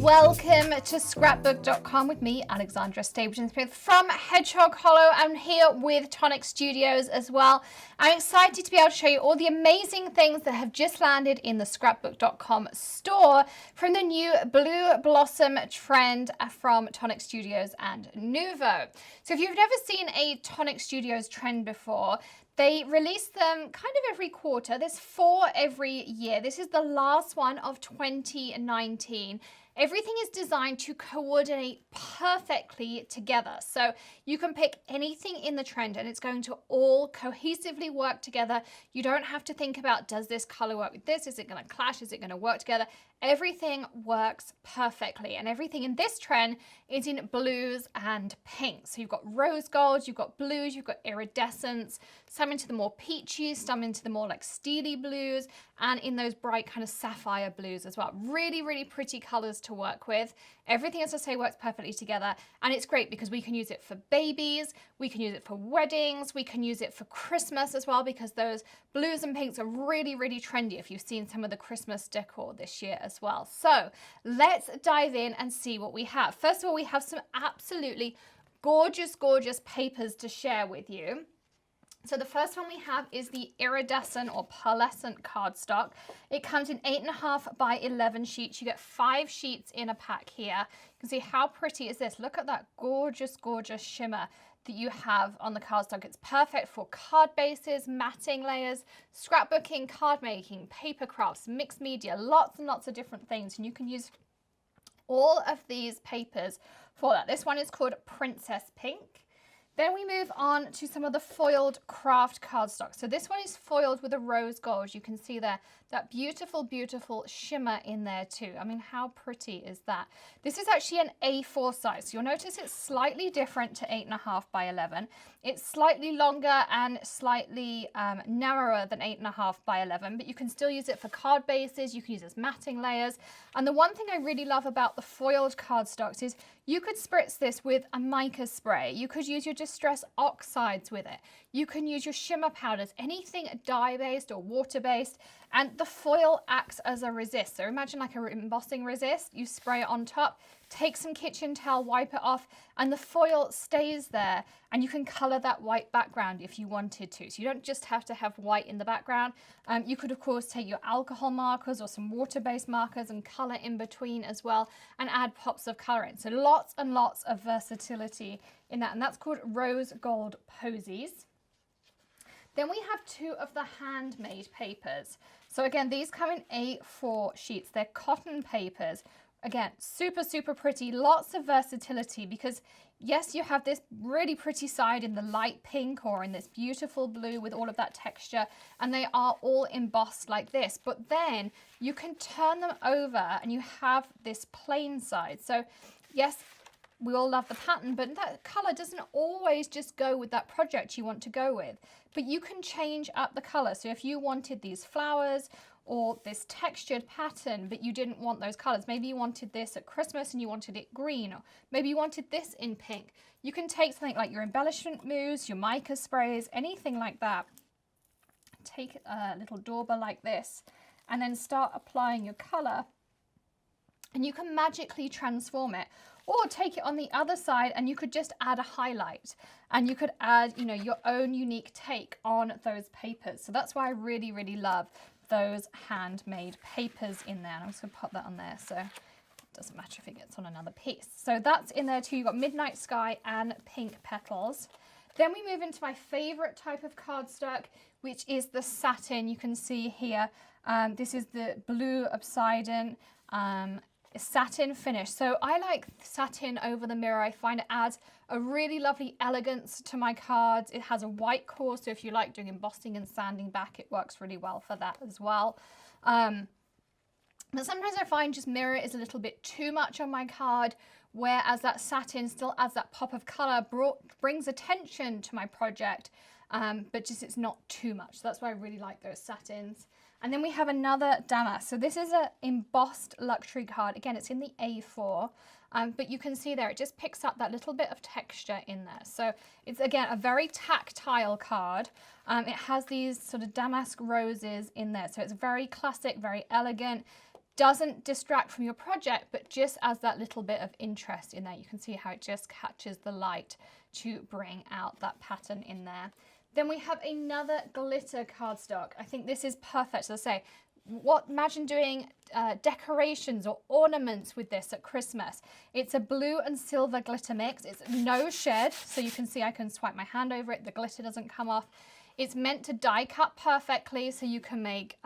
Welcome to Scrapbook.com with me, Alexandra Stapleton-Smith from Hedgehog Hollow. I'm here with Tonic Studios as well. I'm excited to be able to show you all the amazing things that have just landed in the Scrapbook.com store from the new Blue Blossom trend from Tonic Studios and Nuvo. So if you've never seen a Tonic Studios trend before, they release them kind of every quarter. There's 4 every year. This is the last one of 2019. Everything is designed to coordinate perfectly together. So you can pick anything in the trend and it's going to all cohesively work together. You don't have to think about, does this color work with this? Is it going to clash? Is it going to work together? Everything works perfectly, and everything in this trend is in blues and pinks. So you've got rose golds, you've got blues, you've got iridescents, some into the more peachy, some into the more like steely blues, and in those bright kind of sapphire blues as well. Really, really pretty colors to work with. Everything, as I say, works perfectly together, and it's great because we can use it for babies, we can use it for weddings, we can use it for Christmas as well, because those blues and pinks are really, really trendy if you've seen some of the Christmas decor this year as well. So let's dive in and see what we have. First of all, we have some absolutely gorgeous, gorgeous papers to share with you. So the first one we have is the iridescent or pearlescent cardstock. It comes in 8.5 by 11 sheets. You get 5 sheets in a pack here. You can see how pretty is this. Look at that gorgeous, gorgeous shimmer that you have on the cardstock. It's perfect for card bases, matting layers, scrapbooking, card making, paper crafts, mixed media, lots and lots of different things. And you can use all of these papers for that. This one is called Princess Pink. Then we move on to some of the foiled craft cardstock. So this one is foiled with a rose gold. You can see there that beautiful, beautiful shimmer in there too. I mean, how pretty is that? This is actually an A4 size. So you'll notice it's slightly different to 8.5 by 11. It's slightly longer and slightly narrower than 8.5 by 11, but you can still use it for card bases. You can use it as matting layers. And the one thing I really love about the foiled cardstocks is you could spritz this with a mica spray. You could use your distress oxides with it. You can use your shimmer powders, anything dye-based or water-based, and the foil acts as a resist. So imagine like a embossing resist. You spray it on top, take some kitchen towel, wipe it off, and the foil stays there, and you can color that white background if you wanted to. So you don't just have to have white in the background. You could, of course, take your alcohol markers or some water-based markers and color in between as well, and add pops of color in. So lots and lots of versatility in that, and that's called Rose Gold Posies. Then we have 2 of the handmade papers. So again, these come in A4 sheets. They're cotton papers. Again, super, super pretty. Lots of versatility because, yes, you have this really pretty side in the light pink or in this beautiful blue with all of that texture, and they are all embossed like this. But then you can turn them over and you have this plain side. So, yes, we all love the pattern, but that color doesn't always just go with that project you want to go with. But you can change up the color. So if you wanted these flowers or this textured pattern, but you didn't want those colors, maybe you wanted this at Christmas and you wanted it green, or maybe you wanted this in pink, you can take something like your embellishment mousse, your mica sprays, anything like that. Take a little dauber like this and then start applying your color, and you can magically transform it. Or take it on the other side and you could just add a highlight, and you could add, you know, your own unique take on those papers. So that's why I really, really love those handmade papers in there. And I'm just gonna pop that on there so it doesn't matter if it gets on another piece. So that's in there too. You've got Midnight Sky and Pink Petals. Then we move into my favorite type of cardstock, which is the satin. You can see here, this is the blue Obsidian, satin finish. So I like satin over the mirror. I find it adds a really lovely elegance to my cards. It has a white core, so if you like doing embossing and sanding back, it works really well for that as well. But sometimes I find just mirror is a little bit too much on my card, whereas that satin still adds that pop of color, brings attention to my project, but just it's not too much. So that's why I really like those satins. And then we have another damask. So this is an embossed luxury card. Again, it's in the A4, but you can see there, it just picks up that little bit of texture in there. So it's, again, a very tactile card. It has these sort of damask roses in there. So it's very classic, very elegant. doesn't distract from your project, but just as that little bit of interest in there. You can see how it just catches the light to bring out that pattern in there. Then we have another glitter cardstock. I think this is perfect. As I say, imagine doing decorations or ornaments with this at Christmas. It's a blue and silver glitter mix. It's no shed, so you can see I can swipe my hand over it. The glitter doesn't come off. It's meant to die cut perfectly, so you can make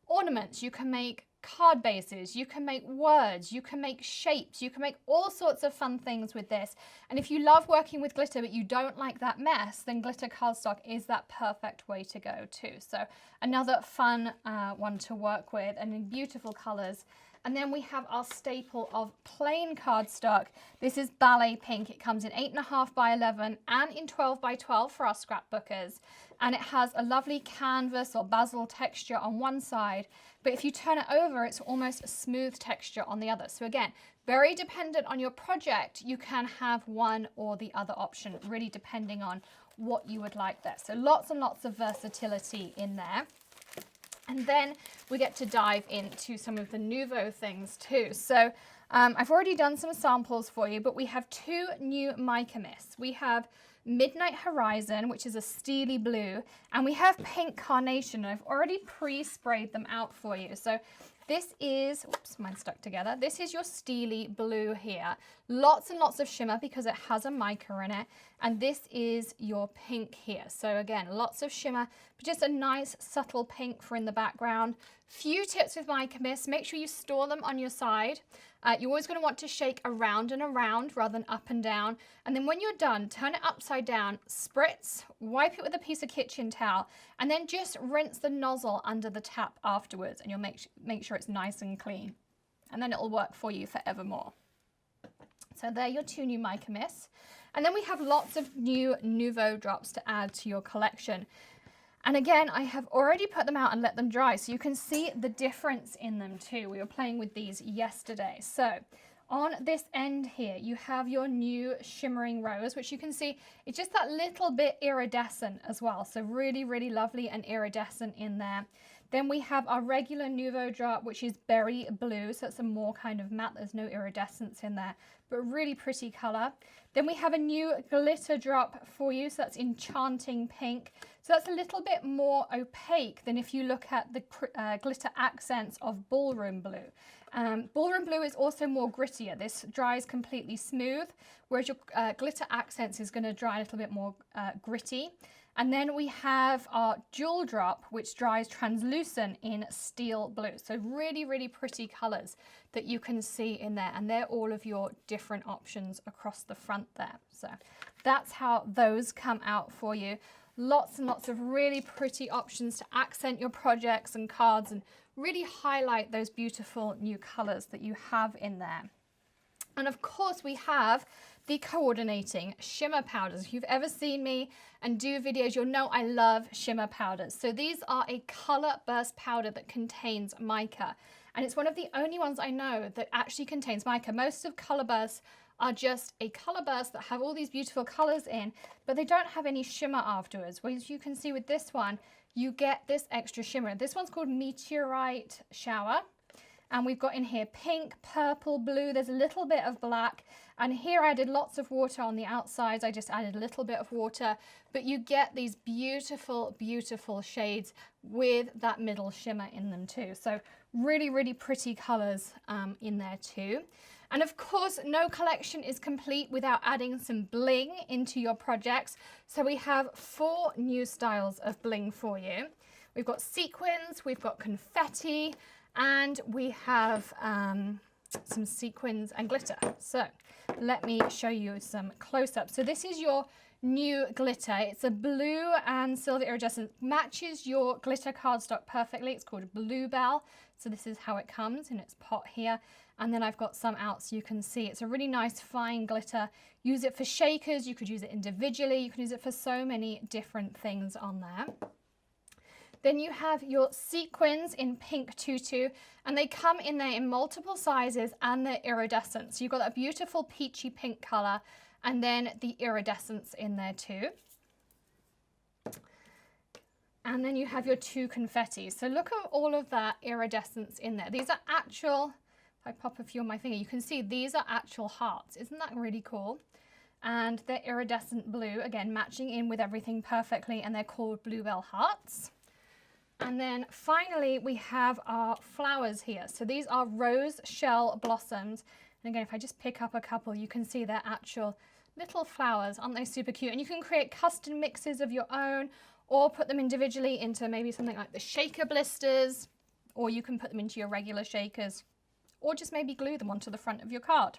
ornaments, you can make card bases, you can make words, you can make shapes, you can make all sorts of fun things with this. And if you love working with glitter but you don't like that mess, then glitter cardstock is that perfect way to go too. So another fun one to work with, and in beautiful colors. And then we have our staple of plain cardstock. This is Ballet Pink. It comes in 8.5 by 11 and in 12 by 12 for our scrapbookers. And it has a lovely canvas or basil texture on one side, but if you turn it over, it's almost a smooth texture on the other. So again, very dependent on your project, you can have one or the other option, really depending on what you would like there. So lots and lots of versatility in there. And then we get to dive into some of the Nouveau things too. So I've already done some samples for you, but we have two new mica mists. We have Midnight Horizon, which is a steely blue, and we have Pink Carnation. I've already pre-sprayed them out for you. So this is, oops, mine stuck together. This is your steely blue here. Lots and lots of shimmer because it has a mica in it. And this is your pink here. So again, lots of shimmer, but just a nice subtle pink for in the background. Few tips with mica mist. Make sure you store them on your side. You're always going to want to shake around and around rather than up and down. And then when you're done, turn it upside down, spritz, wipe it with a piece of kitchen towel, and then just rinse the nozzle under the tap afterwards, and you'll make sure it's nice and clean. And then it'll work for you forevermore. So there are your two new mica mists. And then we have lots of new Nuvo drops to add to your collection. And again, I have already put them out and let them dry, so you can see the difference in them too. We were playing with these yesterday. So on this end here, you have your new shimmering rose, which you can see it's just that little bit iridescent as well. So really, really lovely and iridescent in there. Then we have our regular Nuvo drop, which is berry blue. So it's a more kind of matte. There's no iridescence in there, but really pretty color. Then we have a new glitter drop for you. So that's Enchanting Pink. So that's a little bit more opaque than if you look at the glitter accents of Ballroom Blue. Ballroom Blue is also more grittier. This dries completely smooth, whereas your glitter accents is going to dry a little bit more gritty. And then we have our Jewel Drop, which dries translucent in Steel Blue. So really, really pretty colors that you can see in there. And they're all of your different options across the front there. So that's how those come out for you. Lots and lots of really pretty options to accent your projects and cards and really highlight those beautiful new colors that you have in there. And of course we have the coordinating shimmer powders. If you've ever seen me and do videos, you'll know I love shimmer powders. So these are a color burst powder that contains mica. And it's one of the only ones I know that actually contains mica. Most of color bursts are just a color burst that have all these beautiful colors in, but they don't have any shimmer afterwards. Whereas you can see with this one, you get this extra shimmer. This one's called Meteorite Shower. And we've got in here pink, purple, blue. There's a little bit of black. And here I added lots of water on the outsides. I just added a little bit of water. But you get these beautiful, beautiful shades with that middle shimmer in them too. So really, really pretty colors in there too. And of course, no collection is complete without adding some bling into your projects. So we have 4 new styles of bling for you. We've got sequins, we've got confetti, and we have some sequins and glitter. So let me show you some close-ups. So this is your new glitter. It's a blue and silver iridescent. Matches your glitter cardstock perfectly. It's called Bluebell. So this is how it comes in its pot here. And then I've got some out so you can see. It's a really nice fine glitter. Use it for shakers. You could use it individually. You can use it for so many different things on there. Then you have your sequins in pink tutu, and they come in there in multiple sizes and they're iridescent. So you've got that beautiful peachy pink color and then the iridescence in there too. And then you have your 2 confetti. So look at all of that iridescence in there. These are actual, if I pop a few on my finger, you can see these are actual hearts. Isn't that really cool? And they're iridescent blue, again, matching in with everything perfectly, and they're called bluebell hearts. And then finally, we have our flowers here. So these are rose shell blossoms. And again, if I just pick up a couple, you can see they're actual little flowers. Aren't they super cute? And you can create custom mixes of your own, or put them individually into maybe something like the shaker blisters, or you can put them into your regular shakers, or just maybe glue them onto the front of your card.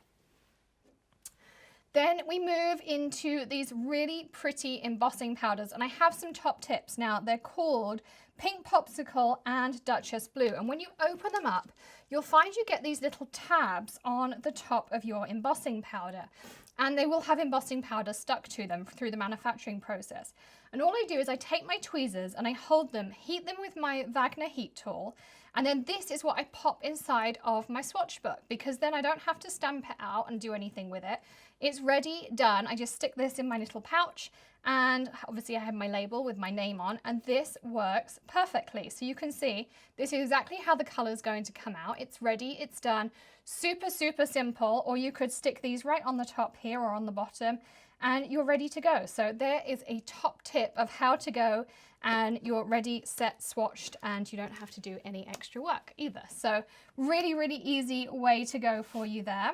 Then we move into these really pretty embossing powders, and I have some top tips. Now, they're called Pink Popsicle and Duchess Blue, and when you open them up, you'll find you get these little tabs on the top of your embossing powder, and they will have embossing powder stuck to them through the manufacturing process. And all I do is I take my tweezers and I hold them, heat them with my Wagner heat tool, and then this is what I pop inside of my swatch book, because then I don't have to stamp it out and do anything with it. It's ready, done. I just stick this in my little pouch, and obviously I have my label with my name on, and this works perfectly. So you can see this is exactly how the color is going to come out. It's ready, it's done. Super, super simple. Or you could stick these right on the top here or on the bottom, and you're ready to go. So there is a top tip of how to go, and you're ready, set, swatched, and you don't have to do any extra work either. So really, really easy way to go for you there.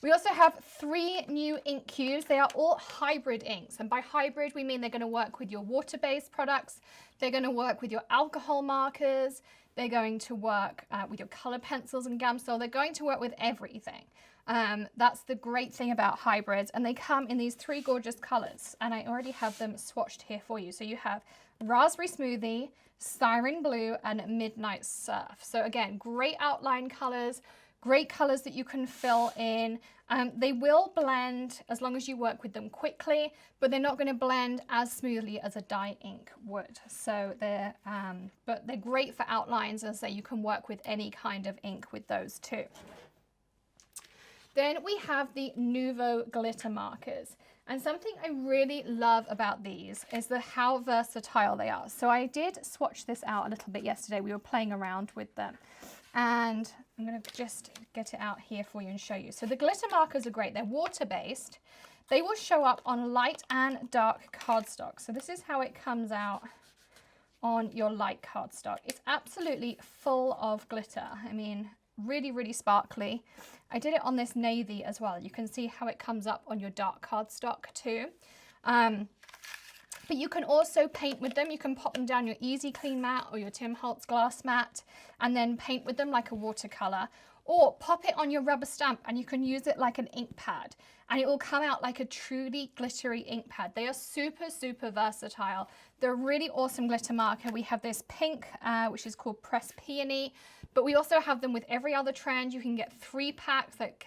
We also have 3 new ink cubes. They are all hybrid inks, and by hybrid we mean they're going to work with your water-based products, they're going to work with your alcohol markers, they're going to work with your color pencils and Gamsol. They're going to work with everything. That's the great thing about hybrids, and they come in these 3 gorgeous colors, and I already have them swatched here for you. So you have Raspberry Smoothie, Siren Blue, and Midnight Surf. So again, great outline colors, great colors that you can fill in. They will blend as long as you work with them quickly, but they're not going to blend as smoothly as a dye ink would. So but they're great for outlines, and so you can work with any kind of ink with those too. Then we have the Nouveau glitter markers. And something I really love about these is how versatile they are. So I did swatch this out a little bit yesterday. We were playing around with them. And I'm going to just get it out here for you and show you. So the glitter markers are great. They're water-based. They will show up on light and dark cardstock. So this is how it comes out on your light cardstock. It's absolutely full of glitter. I mean, really, really sparkly. I did it on this navy as well. You can see how it comes up on your dark cardstock too. But you can also paint with them. You can pop them down your Easy Clean mat or your Tim Holtz glass mat and then paint with them like a watercolor, or pop it on your rubber stamp and you can use it like an ink pad, and it will come out like a truly glittery ink pad. They are super, super versatile. They're a really awesome glitter marker. We have this pink, which is called Press Peony, but we also have them with every other trend. You can get 3 packs like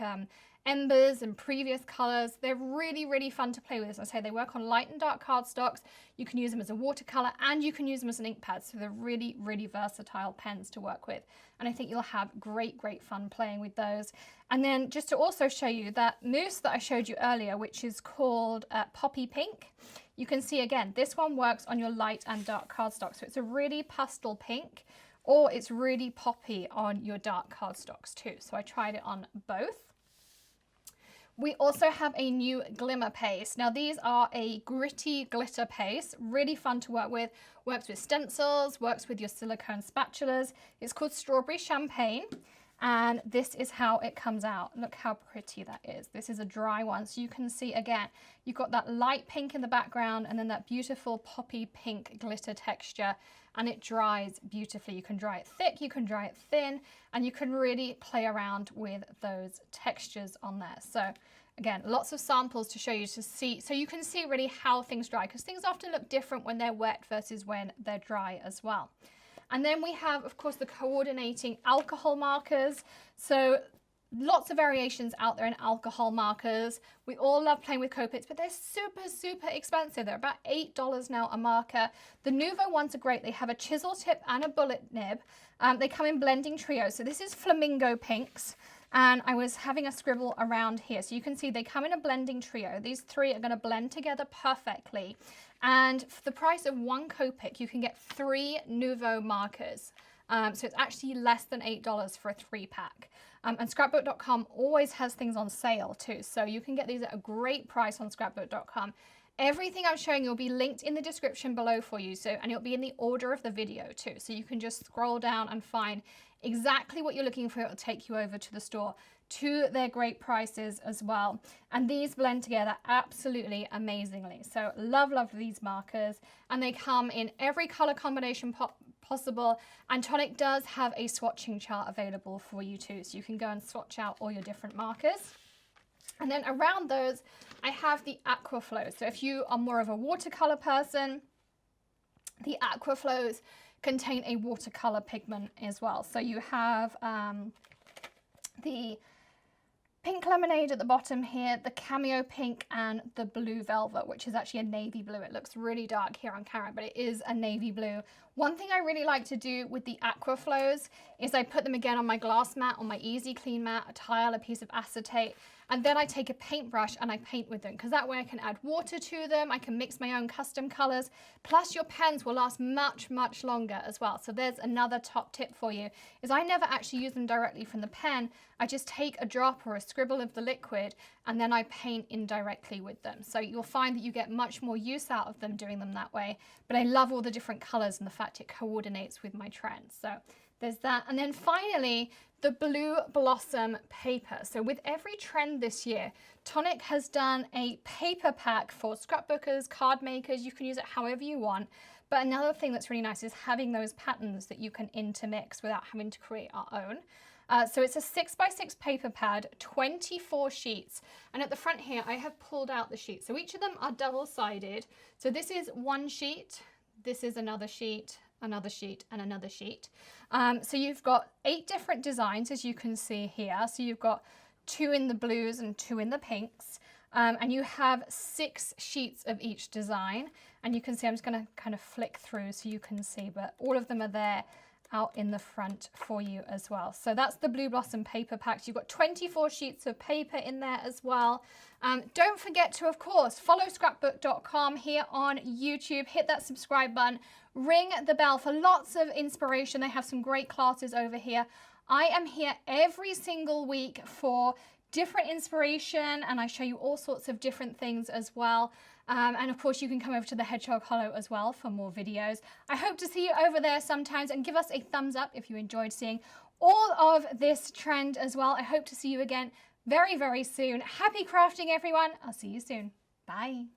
embers and previous colors. They're really, really fun to play with. As I say, they work on light and dark cardstocks. You can use them as a watercolor and you can use them as an ink pad. So they're really, really versatile pens to work with. And I think you'll have great, great fun playing with those. And then just to also show you that mousse that I showed you earlier, which is called Poppy Pink. You can see again, this one works on your light and dark cardstock. So it's a really pastel pink, or it's really poppy on your dark cardstocks too. So I tried it on both. We also have a new glimmer paste. Now these are a gritty glitter paste, really fun to work with. Works with stencils, works with your silicone spatulas. It's called Strawberry Champagne, and this is how it comes out. Look how pretty that is. This is a dry one, so you can see again, you've got that light pink in the background and then that beautiful poppy pink glitter texture, and it dries beautifully. You can dry it thick, you can dry it thin, and you can really play around with those textures on there. So again, lots of samples to show you to see, so you can see really how things dry, because things often look different when they're wet versus when they're dry as well. And then we have, of course, the coordinating alcohol markers. So lots of variations out there in alcohol markers. We all love playing with Copics, but they're super, super expensive. They're about $8 now a marker. The Nouveau ones are great. They have a chisel tip and a bullet nib. They come in blending trio. So this is Flamingo Pinks. and I was having a scribble around here. So you can see they come in a blending trio. These three are going to blend together perfectly. And for the price of one Copic, you can get 3 Nouveau markers. So it's actually less than $8 for a 3-pack. And Scrapbook.com always has things on sale too. So you can get these at a great price on Scrapbook.com. Everything I'm showing you will be linked in the description below for you. And it'll be in the order of the video too. So you can just scroll down and find exactly what you're looking for. It'll take you over to the store to their great prices as well. And these blend together absolutely amazingly. So love these markers. And they come in every color combination possible. And Tonic does have a swatching chart available for you too. So you can go and swatch out all your different markers. And then around those, I have the Aquaflows. So if you are more of a watercolor person, the Aquaflows contain a watercolor pigment as well. So you have the pink lemonade at the bottom here, the cameo pink, and the blue velvet, which is actually a navy blue. It looks really dark here on camera, but it is a navy blue. One thing I really like to do with the Aquaflows is I put them again on my glass mat, on my easy clean mat, a tile, a piece of acetate, and then I take a paintbrush and I paint with them, because that way I can add water to them, I can mix my own custom colors, plus your pens will last much longer as well. So there's another top tip for you, is I never actually use them directly from the pen. I just take a drop or a scribble of the liquid and then I paint indirectly with them. So you'll find that you get much more use out of them doing them that way. But I love all the different colors and the fact it coordinates with my trends. So there's that. And then finally, the Blue Blossom paper. So with every trend this year, Tonic has done a paper pack for scrapbookers, card makers. You can use it however you want. But another thing that's really nice is having those patterns that you can intermix without having to create our own. So it's a 6x6 paper pad, 24 sheets. And at the front here, I have pulled out the sheets. So each of them are double-sided. So this is one sheet, this is another sheet, another sheet, and another sheet. So you've got 8 different designs, as you can see here. So you've got 2 in the blues and 2 in the pinks. And you have 6 sheets of each design. And you can see, I'm just going to kind of flick through so you can see, but all of them are there out in the front for you as well. So that's the Blue Blossom paper packs. You've got 24 sheets of paper in there as well. Don't forget to, of course, follow Scrapbook.com here on YouTube. Hit that subscribe button. Ring the bell for lots of inspiration. They have some great classes over here. I am here every single week for different inspiration, and I show you all sorts of different things as well. And of course, you can come over to the Hedgehog Hollow as well for more videos. I hope to see you over there sometimes, and give us a thumbs up if you enjoyed seeing all of this trend as well. I hope to see you again very soon. Happy crafting, everyone. I'll see you soon. Bye.